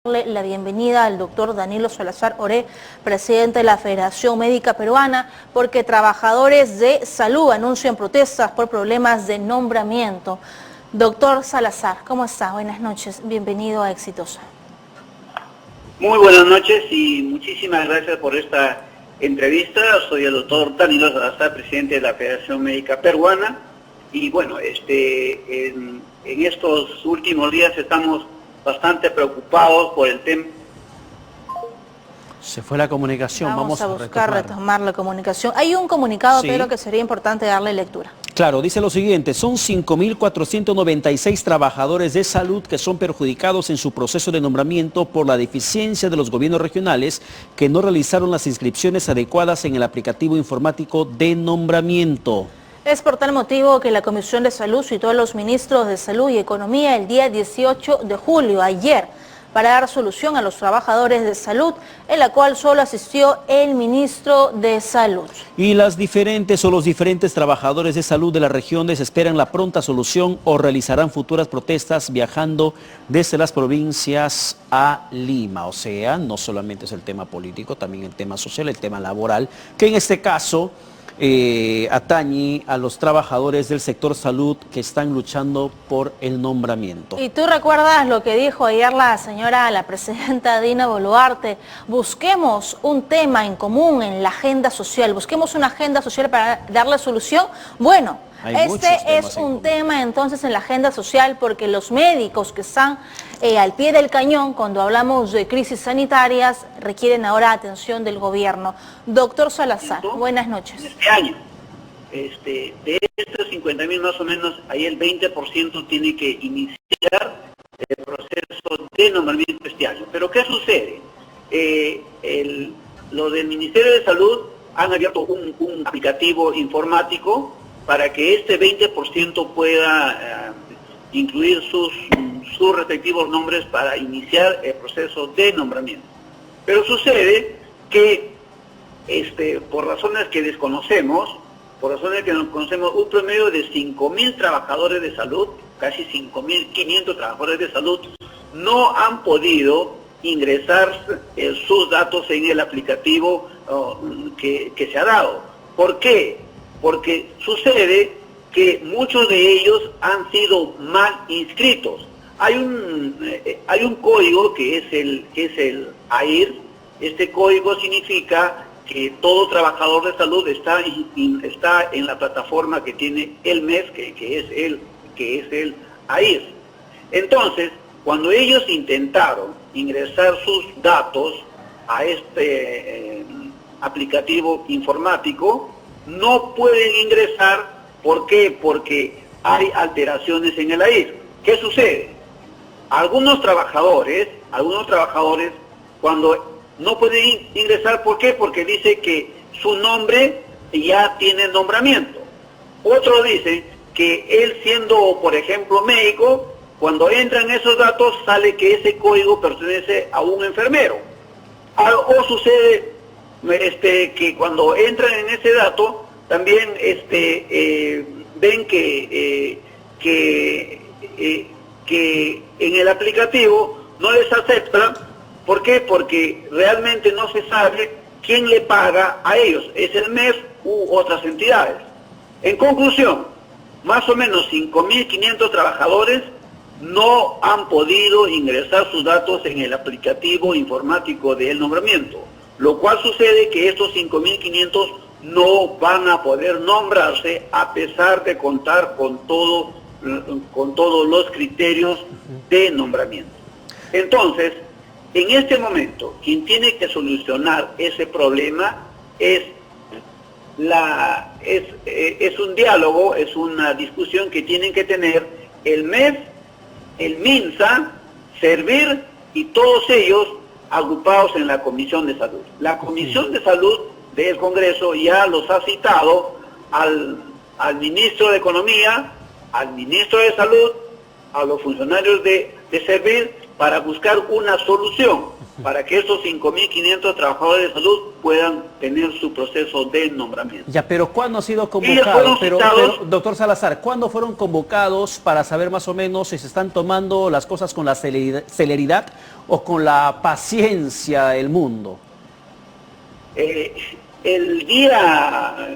la bienvenida al doctor Danilo Salazar Oré, presidente de la Federación Médica Peruana, porque trabajadores de salud anuncian protestas por problemas de nombramiento. Doctor Salazar, ¿cómo está? Buenas noches, bienvenido a Exitosa. Muy buenas noches y muchísimas gracias por esta entrevista. Soy el doctor Danilo Salazar, presidente de la Federación Médica Peruana. Y bueno, en estos últimos días estamos bastante preocupados por el tema. Se fue la comunicación, vamos a buscar retomar la comunicación. Hay un comunicado, sí, Pedro, que sería importante darle lectura. Claro, dice lo siguiente: son 5.496 trabajadores de salud que son perjudicados en su proceso de nombramiento por la deficiencia de los gobiernos regionales que no realizaron las inscripciones adecuadas en el aplicativo informático de nombramiento. Es por tal motivo que la Comisión de Salud citó a los ministros de Salud y Economía el día 18 de julio, ayer, para dar solución a los trabajadores de salud, en la cual solo asistió el ministro de Salud. Y los diferentes trabajadores de salud de las regiones esperan la pronta solución o realizarán futuras protestas viajando desde las provincias a Lima. O sea, no solamente es el tema político, también el tema social, el tema laboral, que en este caso atañe a los trabajadores del sector salud que están luchando por el nombramiento. ¿Y tú recuerdas lo que dijo ayer la presidenta Dina Boluarte? Busquemos un tema en común en la agenda social, busquemos una agenda social para darle solución. Bueno, este es un tema entonces en la agenda social, porque los médicos que están al pie del cañón cuando hablamos de crisis sanitarias requieren ahora atención del gobierno. Doctor Salazar, buenas noches. Este año, de estos 50.000 más o menos, ahí el 20% tiene que iniciar el proceso de nombramiento este año. Pero ¿qué sucede? Lo del Ministerio de Salud han abierto un aplicativo informático para que este 20% pueda incluir sus respectivos nombres para iniciar el proceso de nombramiento. Pero sucede que por razones que desconocemos, un promedio de 5.000 trabajadores de salud, casi 5.500 trabajadores de salud, no han podido ingresar sus datos en el aplicativo que se ha dado. ¿Por qué? Porque sucede que muchos de ellos han sido mal inscritos. Hay un código que es el AIR. Este código significa que todo trabajador de salud está en la plataforma que tiene el MES, que es el AIR. Entonces, cuando ellos intentaron ingresar sus datos a este aplicativo informático, no pueden ingresar. ¿Por qué? Porque hay alteraciones en el AIR. ¿Qué sucede? Algunos trabajadores cuando no pueden ingresar, ¿por qué? Porque dice que su nombre ya tiene nombramiento. Otro dice que él, siendo por ejemplo médico, cuando entran esos datos sale que ese código pertenece a un enfermero. O sucede que cuando entran en ese dato también ven que en el aplicativo no les aceptan. ¿Por qué? Porque realmente no se sabe quién le paga a ellos, es el MES u otras entidades. En conclusión, más o menos 5.500 trabajadores no han podido ingresar sus datos en el aplicativo informático del nombramiento, lo cual sucede que estos 5.500 no van a poder nombrarse a pesar de contar con todos los criterios de nombramiento. Entonces, en este momento, quien tiene que solucionar ese problema es un diálogo, es una discusión que tienen que tener el MES, el MINSA, Servir y todos ellos agrupados en la Comisión de Salud. La Comisión de Salud del Congreso ya los ha citado al ministro de Economía, al ministro de Salud, a los funcionarios de Servir, para buscar una solución. para que estos 5.500 trabajadores de salud puedan tener su proceso de nombramiento. Ya, pero ¿cuándo ha sido Ellos convocado? fueron Pero, citados. doctor Salazar, ¿cuándo fueron convocados para saber más o menos si se están tomando las cosas con la celeridad o con la paciencia del mundo? El día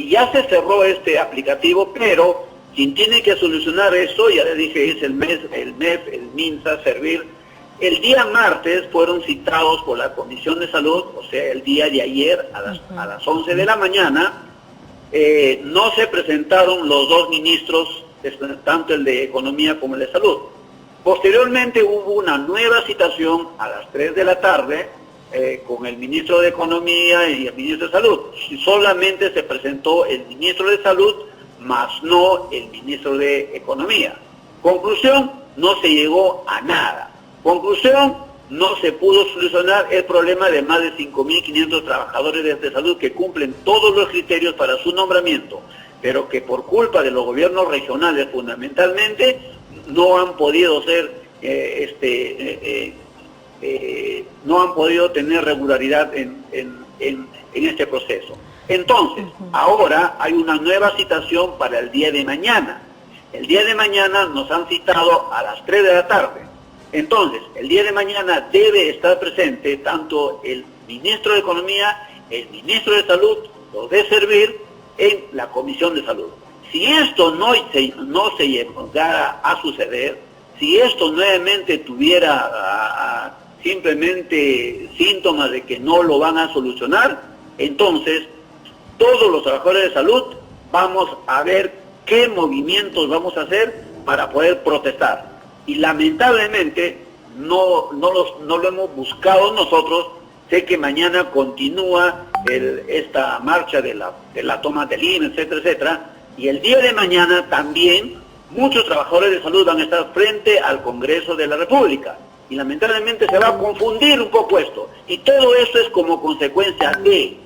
ya se cerró este aplicativo, pero quien tiene que solucionar esto, ya les dije, es el MEF, el MINSA, Servir. El día martes fueron citados por la Comisión de Salud, o sea, el día de ayer a las 11 de la mañana. No se presentaron los dos ministros, tanto el de Economía como el de Salud. Posteriormente hubo una nueva citación a las 3 de la tarde con el ministro de Economía y el ministro de Salud. Solamente se presentó el ministro de Salud, más no el ministro de Economía. Conclusión, no se llegó a nada. Conclusión, no se pudo solucionar el problema de más de 5.500 trabajadores de salud que cumplen todos los criterios para su nombramiento, pero que por culpa de los gobiernos regionales fundamentalmente no han podido ser, no han podido tener regularidad en este proceso. Entonces, ahora hay una nueva citación para el día de mañana. El día de mañana nos han citado a las 3 de la tarde. Entonces, el día de mañana debe estar presente tanto el ministro de Economía, el ministro de Salud, los de Servir, en la Comisión de Salud. Si esto no se llegara a suceder, si esto nuevamente tuviera simplemente síntomas de que no lo van a solucionar, entonces todos los trabajadores de salud vamos a ver qué movimientos vamos a hacer para poder protestar. Y lamentablemente no lo hemos buscado nosotros. Sé que mañana continúa esta marcha de la toma del INE, etcétera, etcétera. Y el día de mañana también muchos trabajadores de salud van a estar frente al Congreso de la República. Y lamentablemente se va a confundir un poco esto. Y todo eso es como consecuencia de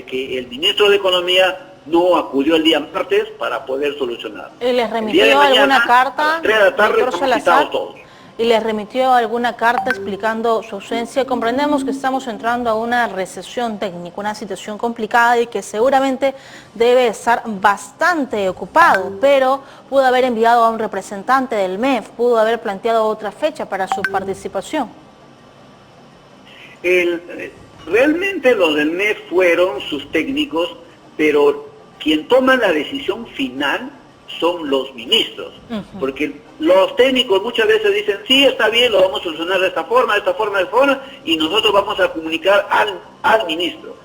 que el ministro de Economía no acudió el día martes para poder solucionar. ¿Y les remitió alguna carta, a las 3 de la tarde, doctor estamos citados todos? ¿Y les remitió alguna carta explicando su ausencia? Comprendemos que estamos entrando a una recesión técnica, una situación complicada y que seguramente debe estar bastante ocupado, pero pudo haber enviado a un representante del MEF, pudo haber planteado otra fecha para su participación. Realmente los del MEF fueron sus técnicos, pero quien toma la decisión final son los ministros, porque los técnicos muchas veces dicen, sí, está bien, lo vamos a solucionar de esta forma, y nosotros vamos a comunicar al ministro.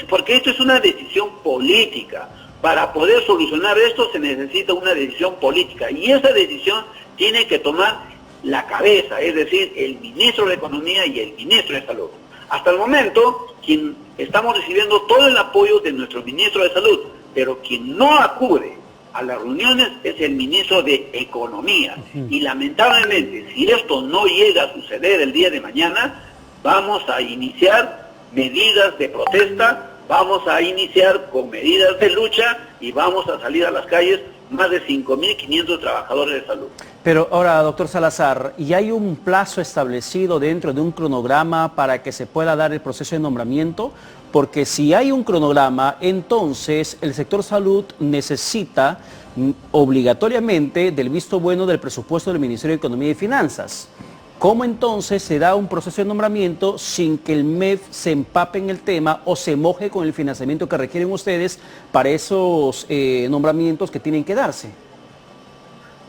Porque esto es una decisión política. Para poder solucionar esto se necesita una decisión política, y esa decisión tiene que tomar la cabeza, es decir, el ministro de Economía y el ministro de Salud. Hasta el momento, quien estamos recibiendo todo el apoyo de nuestro ministro de Salud, pero quien no acude a las reuniones es el ministro de Economía. Y lamentablemente, si esto no llega a suceder el día de mañana, vamos a iniciar medidas de protesta, vamos a iniciar con medidas de lucha y vamos a salir a las calles más de 5.500 trabajadores de salud. Pero ahora, doctor Salazar, ¿y hay un plazo establecido dentro de un cronograma para que se pueda dar el proceso de nombramiento? Porque si hay un cronograma, entonces el sector salud necesita obligatoriamente del visto bueno del presupuesto del Ministerio de Economía y Finanzas. ¿Cómo entonces se da un proceso de nombramiento sin que el MEF se empape en el tema o se moje con el financiamiento que requieren ustedes para esos nombramientos que tienen que darse?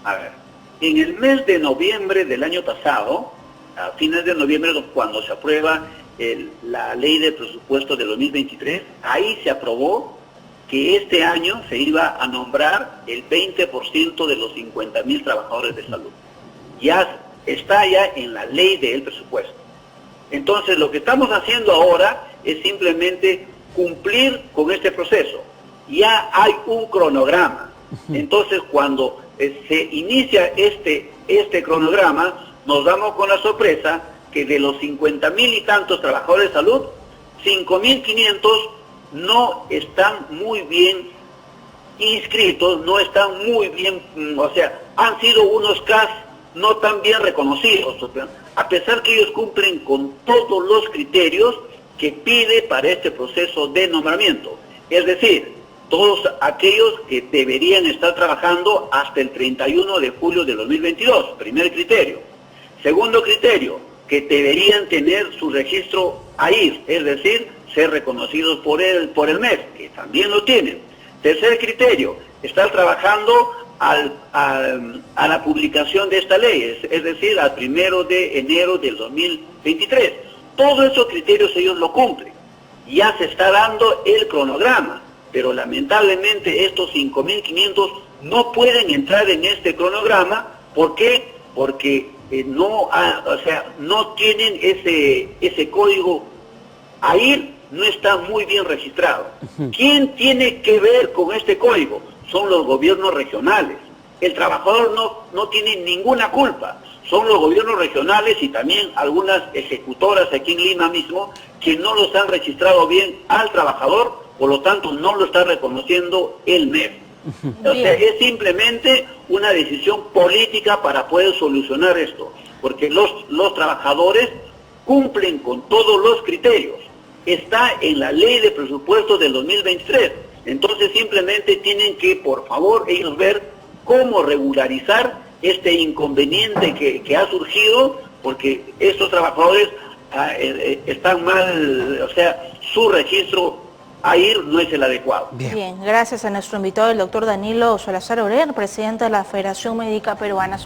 A ver, en el mes de noviembre del año pasado, a fines de noviembre, cuando se aprueba la ley de presupuesto de 2023, ahí se aprobó que este año se iba a nombrar el 20% de los 50.000 trabajadores de salud. Ya está ya en la ley del presupuesto. Entonces lo que estamos haciendo ahora es simplemente cumplir con este proceso. Ya hay un cronograma. Entonces cuando se inicia este cronograma, nos damos con la sorpresa que de los 50.000 y tantos trabajadores de salud, 5.500 no están muy bien inscritos, no están muy bien, o sea, han sido unos casos no tan bien reconocidos. a pesar que ellos cumplen con todos los criterios que pide para este proceso de nombramiento. Es decir, todos aquellos que deberían estar trabajando hasta el 31 de julio de 2022, primer criterio. Segundo criterio, que deberían tener su registro AIR, es decir, ser reconocidos por el MEF, que también lo tienen. Tercer criterio, estar trabajando a la publicación de esta ley, es decir, al 1 de enero del 2023. Todos esos criterios ellos lo cumplen. Ya se está dando el cronograma, pero lamentablemente estos 5.500 no pueden entrar en este cronograma. ¿Por qué? Porque no tienen ese código AIR, no está muy bien registrado. ¿Quién tiene que ver con este código? Son los gobiernos regionales. El trabajador no tiene ninguna culpa. Son los gobiernos regionales y también algunas ejecutoras aquí en Lima mismo que no los han registrado bien al trabajador, por lo tanto no lo está reconociendo el MEF. O sea, es simplemente una decisión política para poder solucionar esto, porque los trabajadores cumplen con todos los criterios. Está en la ley de presupuestos del 2023. Entonces simplemente tienen que, por favor, ellos ver cómo regularizar este inconveniente que ha surgido, porque estos trabajadores están mal, o sea, su registro AIR no es el adecuado. Bien, gracias a nuestro invitado, el doctor Danilo Salazar Orer, presidente de la Federación Médica Peruana.